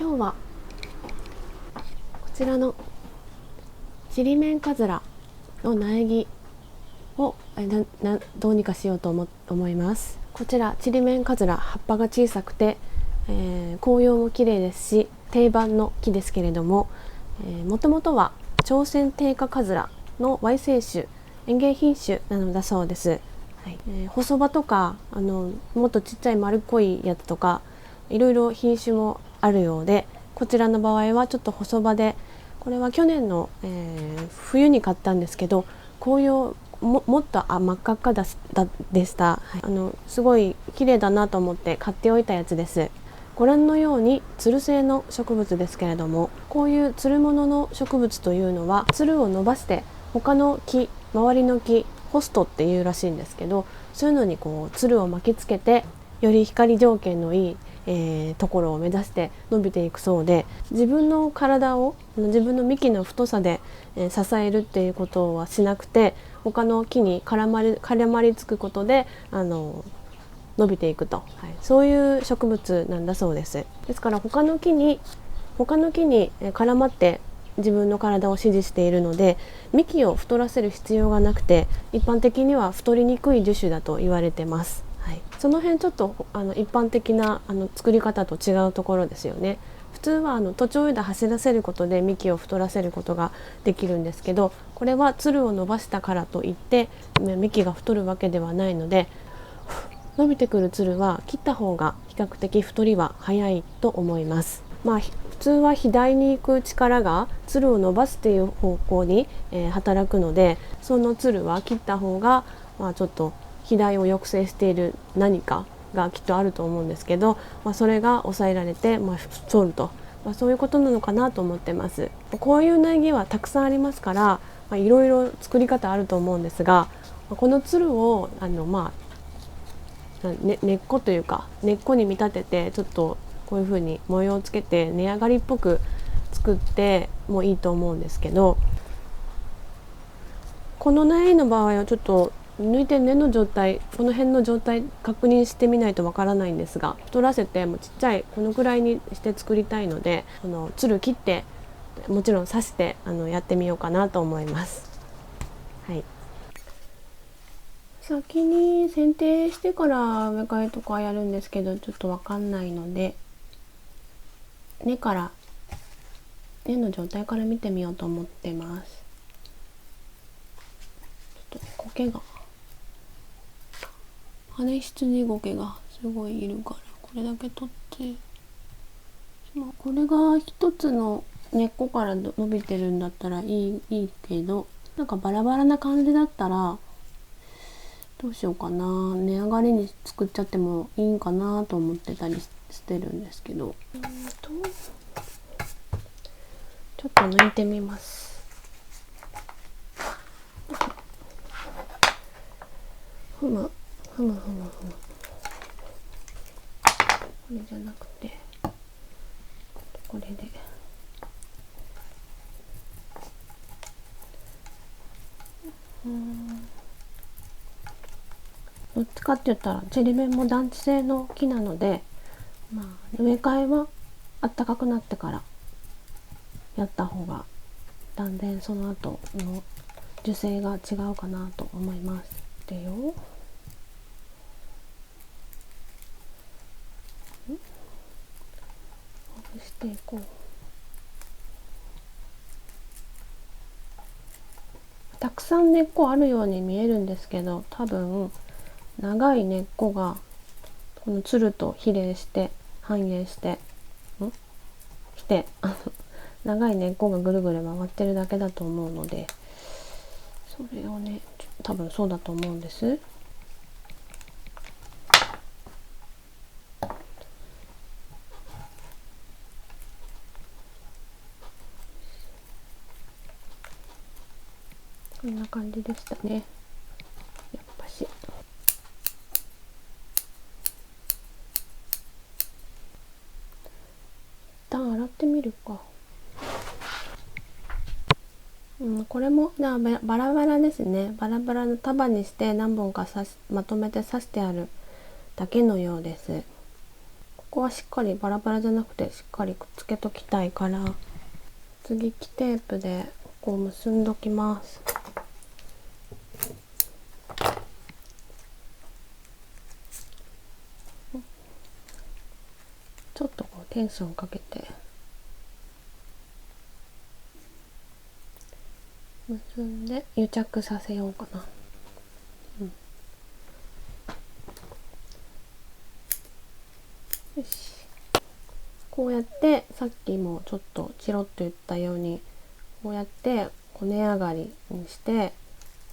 今日はこちらのちりめんかずらの苗木をどうにかしようと思います。こちらちりめんかずら、葉っぱが小さくて、紅葉も綺麗ですし定番の木ですけれども、もともとは朝鮮定花かずらのY生種、園芸品種なのだそうです。細葉とかもっとちっちゃい丸っこいやつとかいろいろ品種もあるようで、こちらの場合はちょっと細葉で、これは去年の、冬に買ったんですけど、紅葉もっと真っ赤っかでした。すごい綺麗だなと思って買っておいたやつです。ご覧のようにつる性の植物ですけれども、こういうつるものの植物というのはつるを伸ばして他の木、周りの木、ホストっていうらしいんですけど、そういうのにこうつるを巻きつけてより光条件のいいところを目指して伸びていくそうで、自分の体を自分の幹の太さで、支えるっていうことはしなくて、他の木に絡まりつくことで伸びていくと、そういう植物なんだそうです。ですから他の木に絡まって自分の体を支持しているので、幹を太らせる必要がなくて、一般的には太りにくい樹種だと言われてます。その辺ちょっと一般的な作り方と違うところですよね。普通は徒長枝走らせることで幹を太らせることができるんですけど、これはつるを伸ばしたからといって幹が太るわけではないので、伸びてくるつるは切った方が比較的太りは早いと思います。普通は肥大に行く力がつるを伸ばすっていう方向に、働くので、そのつるは切った方が、ちょっと肥大を抑制している何かがきっとあると思うんですけど、それが抑えられて、太ると、そういうことなのかなと思ってます。こういう苗木はたくさんありますから、いろいろ作り方あると思うんですが、このつるを根っこというか根っこに見立てて、ちょっとこういう風に模様をつけて根上がりっぽく作ってもいいと思うんですけど、この苗の場合はちょっと抜いて根の状態、この辺の状態確認してみないとわからないんですが、太らせてもうちっちゃいこのくらいにして作りたいので、つる切ってもちろん刺してやってみようかなと思います。先に剪定してから植え替えとかやるんですけど、ちょっとわかんないので、根の状態から見てみようと思ってます。ちょっと苔が、羽羊苔がすごいいるから、これだけ取って、これが一つの根っこから伸びてるんだったらいいけど、なんかバラバラな感じだったらどうしようかな、根上がりに作っちゃってもいいんかなと思ってたりしてるんですけど、ちょっと抜いてみます。ふむこれじゃなくてこれで、どっちかって言ったらちりめんも暖地性の木なので、植え替えは暖かくなってからやった方が断然その後の樹勢が違うかなと思います。でよ、ほぐしていこう。たくさん根っこあるように見えるんですけど、多分長い根っこがこのつると比例して反映して長い根っこがぐるぐる回ってるだけだと思うので、それをね、多分そうだと思うんです。こんな感じでしたね。やっぱし一旦洗ってみるか。これもバラバラですね。バラバラの束にして何本かまとめて刺してあるだけのようです。こはしっかりバラバラじゃなくてしっかりくっつけときたいから、接ぎ木テープでこう結んどきます。ちょっとこうテンションかけて結んで癒着させようかな。よし。こうやってさっきもちょっとチロッと言ったように、こうやってこね上がりにして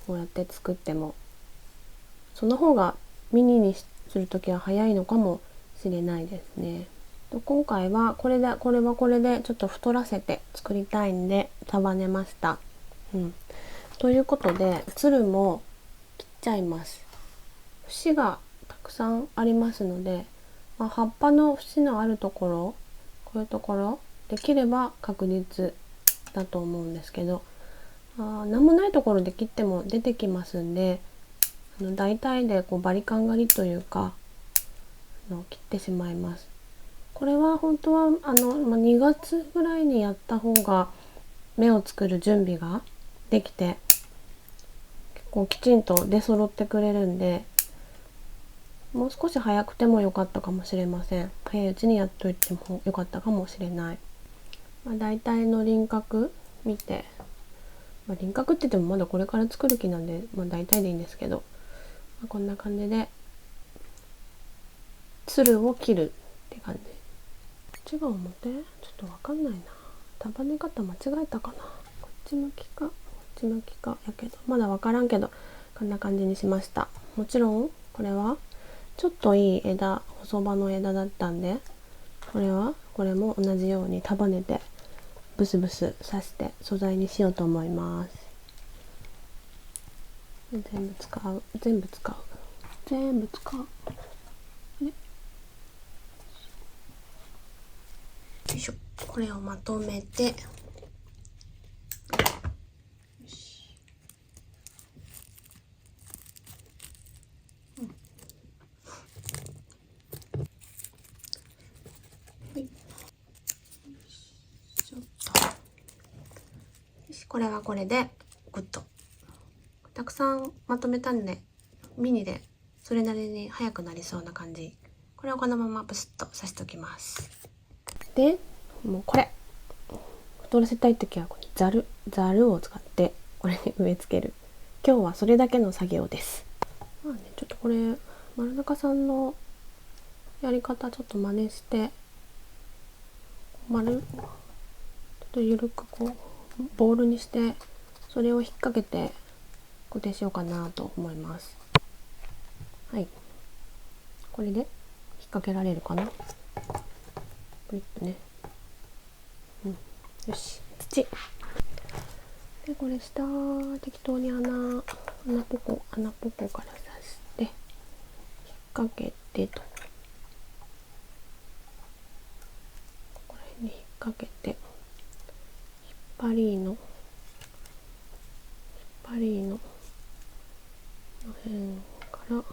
こうやって作っても、その方がミニにするときは早いのかもしれないですね。今回はこれはこれでちょっと太らせて作りたいんで束ねました。ということでつるも切っちゃいます。節がたくさんありますので、葉っぱの節のあるところ、こういうところできれば確実だと思うんですけど、何もないところで切っても出てきますんで、大体でこうバリカン狩りというか切ってしまいます。これは本当は2月ぐらいにやった方が芽を作る準備ができて結構きちんと出揃ってくれるんで、もう少し早くても良かったかもしれません。早いうちにやっといても良かったかもしれない。大体の輪郭見て、輪郭って言ってもまだこれから作る気なんで、大体でいいんですけど、こんな感じでつるを切るって感じ。こっちが表？ちょっとわかんないな。束ね方間違えたかな。こっち向きかこっち向きかやけど、まだわからんけどこんな感じにしました。もちろんこれはちょっといい枝、細葉の枝だったんで、これも同じように束ねてブスブス刺して素材にしようと思います。全部使う。よいしょ。これをまとめて、これはこれでグッとたくさんまとめたんで、ミニでそれなりに早くなりそうな感じ。これをこのままブスッと刺しておきます。でもうこれ太らせたい時はこのざるを使ってこれに植え付ける。今日はそれだけの作業です。ちょっとこれ丸中さんのやり方ちょっと真似して、ちょっと緩くこうボールにしてそれを引っ掛けて固定しようかなと思います。はい、これで引っ掛けられるかな。プリッとね。よし、土でこれ下適当に穴ポコから刺して引っ掛けてと、これに引っ掛けて引っ張りの辺からこ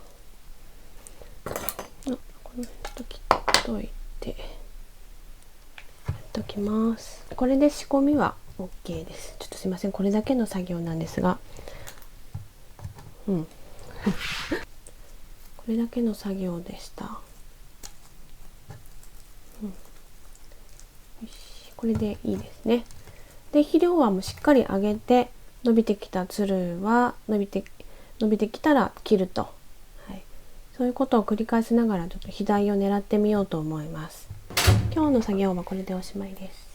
の辺ちょっと切っといてやっときます。これで仕込みは OK です。ちょっとすいません、これだけの作業なんですが、これだけの作業でした。よし、これでいいですね。で肥料はもうしっかり上げて、伸びてきたつるは伸びてきたら切ると、そういうことを繰り返しながらちょっと肥大を狙ってみようと思います。今日の作業はこれでおしまいです。